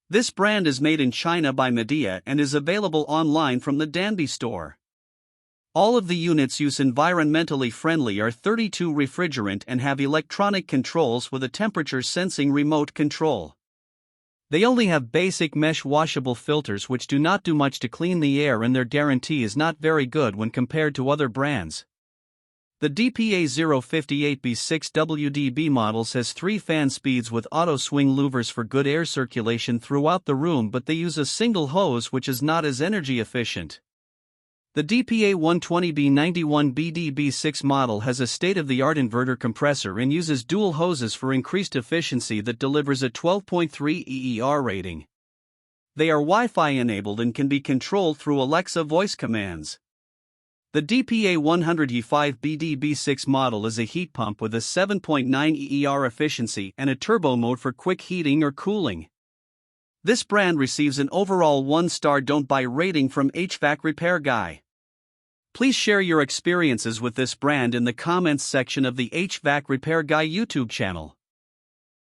This brand is made in China by Medea and is available online from the Danby store. All of the units use environmentally friendly R32 refrigerant and have electronic controls with a temperature sensing remote control. They only have basic mesh washable filters which do not do much to clean the air, and their guarantee is not very good when compared to other brands. The DPA058B6WDB models has 3 fan speeds with auto swing louvers for good air circulation throughout the room, but they use a single hose which is not as energy efficient. The DPA120B91BDB6 model has a state-of-the-art inverter compressor and uses dual hoses for increased efficiency that delivers a 12.3 EER rating. They are Wi-Fi enabled and can be controlled through Alexa voice commands. The DPA100E5BDB6 model is a heat pump with a 7.9 EER efficiency and a turbo mode for quick heating or cooling. This brand receives an overall 1-star don't buy rating from HvacRepairGuy. Please share your experiences with this brand in the comments section of the HvacRepairGuy YouTube channel.